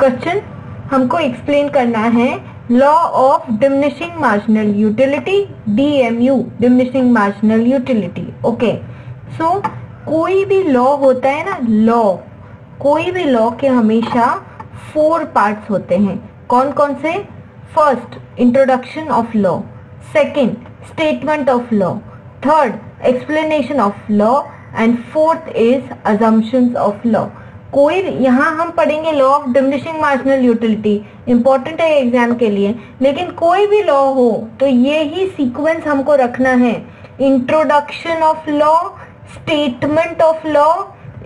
Question हमको explain करना है law of diminishing marginal utility, DMU, diminishing marginal utility. Okay, so कोई भी लॉ होता है ना, लॉ, कोई भी लॉ के हमेशा 4 पार्ट्स होते हैं। कौन कौन से? First, introduction of law, second, statement of law, third, explanation of law and fourth is assumptions of law. कोई यहाँ हम पढ़ेंगे law of diminishing marginal utility, important है एग्जाम के लिए, लेकिन कोई भी लॉ हो तो ये ही सीक्वेंस हमको रखना है, introduction of law, statement of law,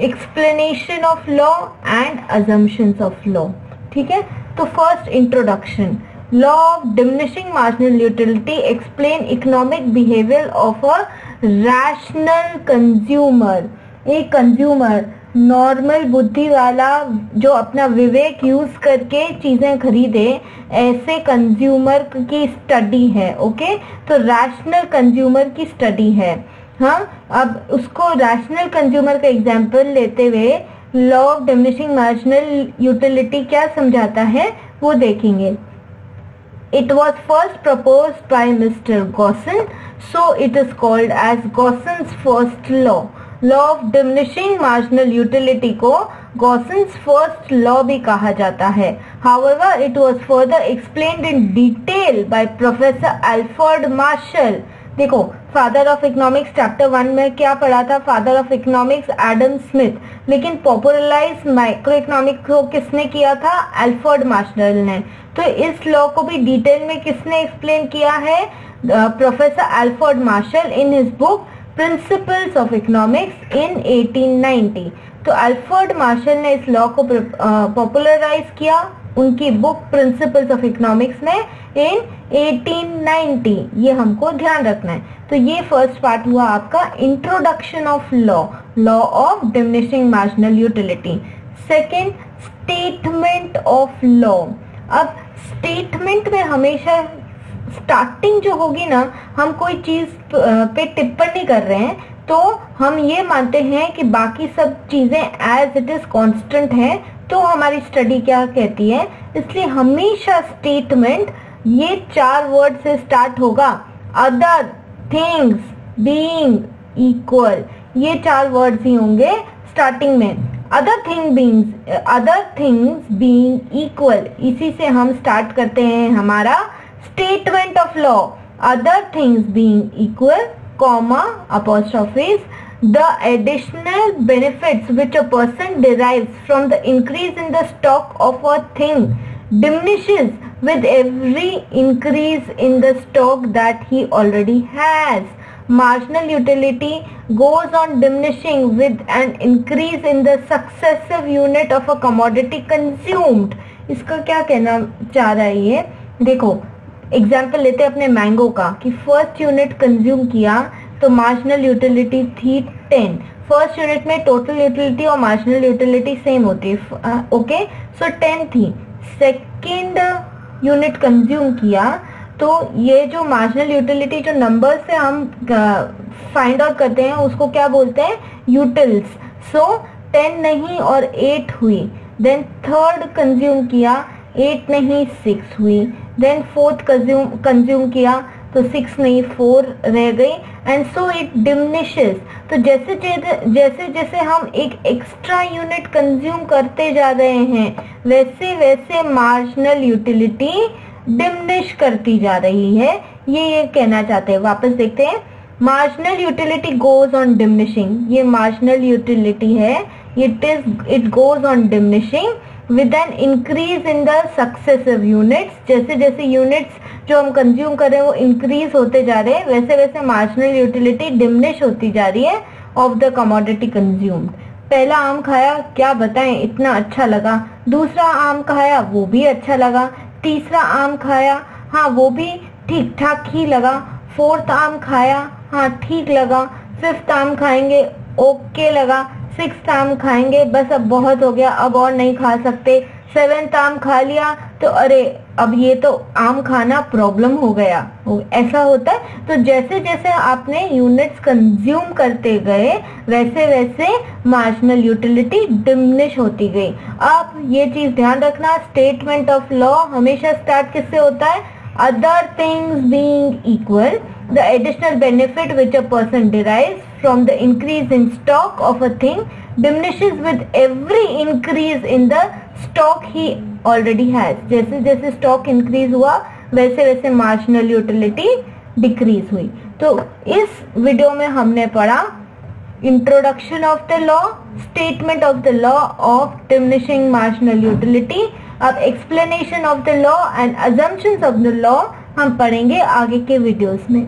explanation of law and assumptions of law. ठीक है, तो first introduction, law of diminishing marginal utility explain economic behaviour of a rational consumer. एक कंज्यूमर, नॉर्मल बुद्धि वाला जो अपना विवेक यूज करके चीजें खरीदे, ऐसे कंज्यूमर की स्टडी है। ओके, तो रैशनल कंज्यूमर की स्टडी है। हाँ, अब उसको रैशनल कंज्यूमर का एग्जांपल लेते हुए law of diminishing marginal utility क्या समझाता है वो देखेंगे। It was first proposed by Mr. Gossin, so it is called as Gossins first law. Law of diminishing marginal utility को गॉसिन्स फर्स्ट लॉ भी कहा जाता है। However, it was further explained in detail by Professor Alfred Marshall। देखो, father of economics chapter 1 में क्या पढ़ा था? Father of economics Adam Smith, लेकिन पॉपुलराइज माइक्रो इकोनॉमिक्स को किसने किया था? अल्फ्रेड मार्शल ने। तो इस लॉ को भी डिटेल में किसने एक्सप्लेन किया है? Professor Alfred Marshall in his book principles of economics in 1890। तो अल्फ्रेड मार्शल ने इस लॉ को पॉपुलराइज किया उनकी बुक प्रिंसिपल्स ऑफ इकोनॉमिक्स में इन 1890। ये हमको ध्यान रखना है। तो ये फर्स्ट पार्ट हुआ आपका introduction of law, law of diminishing marginal utility. Second, statement of law. अब स्टेटमेंट में हमेशा स्टार्टिंग जो होगी ना, हम कोई चीज पे टिप्पणी कर रहे हैं तो हम ये मानते हैं कि बाकी सब चीजें एज इट इज कांस्टेंट है, तो हमारी स्टडी क्या कहती है, इसलिए हमेशा स्टेटमेंट ये 4 वर्ड से स्टार्ट होगा। अदर थिंग्स बीइंग इक्वल, ये 4 वर्ड्स ही होंगे स्टार्टिंग में। अदर थिंग्स बीइंग इक्वल, इसी से हम स्टार्ट करते हैं हमारा statement of law. Other things being equal, comma, apostrophes, the additional benefits which a person derives from the increase in the stock of a thing diminishes with every increase in the stock that he already has. Marginal utility goes on diminishing with an increase in the successive unit of a commodity consumed. इसका क्या कहना चाह रहा है ये? देखो, example लेते हैं अपने मैंगो का कि फर्स्ट यूनिट कंज्यूम किया तो मार्जिनल यूटिलिटी थी 10। फर्स्ट यूनिट में टोटल यूटिलिटी और मार्जिनल यूटिलिटी सेम होती है। ओके, सो 10 थी। सेकेंड यूनिट कंज्यूम किया तो ये जो मार्जिनल यूटिलिटी जो नंबर से हम फाइंड आउट करते हैं उसको क्या बोलते हैं? यूटिल्स। सो 10 नहीं और 8 हुई। देन थर्ड कंज्यूम किया, 8 नहीं 6 हुई। देन फोर्थ कंज्यूम किया तो 6 नहीं 4 रह गई, एंड सो इट डिमिनिशेस। तो जैसे जैसे हम एक एक्स्ट्रा यूनिट कंज्यूम करते जा रहे हैं वैसे वैसे मार्जिनल यूटिलिटी डिमिनिश करती जा रही है, ये कहना चाहते हैं। वापस देखते हैं, marginal utility goes on diminishing, ये मार्जिनल यूटिलिटी है, it goes on diminishing with an increase in the successive units। जैसे जैसे यूनिट्स जो हम कंज्यूम कर रहे हैं वो इंक्रीज होते जा रहे हैं, वैसे वैसे मार्जिनल यूटिलिटी डिमिनिश होती जा रही है ऑफ द कमोडिटी कंज्यूम्ड। पहला आम खाया, क्या बताएं, इतना अच्छा लगा। दूसरा आम खाया, वो भी अच्छा लगा। तीसरा आम खाया, हाँ वो भी ठीक ठाक ही लगा। फोर्थ आम खाया, हाँ ठीक लगा। फिफ्थ आम खाएंगे, ओके लगा। 6th आम खाएंगे, बस अब बहुत हो गया, अब और नहीं खा सकते। 7th आम खा लिया तो अरे अब ये तो आम खाना प्रॉब्लम हो गया, ऐसा होता है। तो जैसे जैसे आपने यूनिट्स कंज्यूम करते गए वैसे वैसे मार्जिनल यूटिलिटी डिमिनिश होती गई। आप ये चीज ध्यान रखना, स्टेटमेंट ऑफ लॉ हमेशा स्टार्ट किससे होता है? Other things being equal, the additional benefit which a person derives from the increase in stock of a thing diminishes with every increase in the stock he already has। जैसे जैसे stock increase हुआ वैसे वैसे marginal utility decrease हुई। तो इस video में हमने पढ़ा introduction of the law, statement of the law of diminishing marginal utility. अब explanation of the law and assumptions of the law हम पढ़ेंगे आगे के वीडियोस में।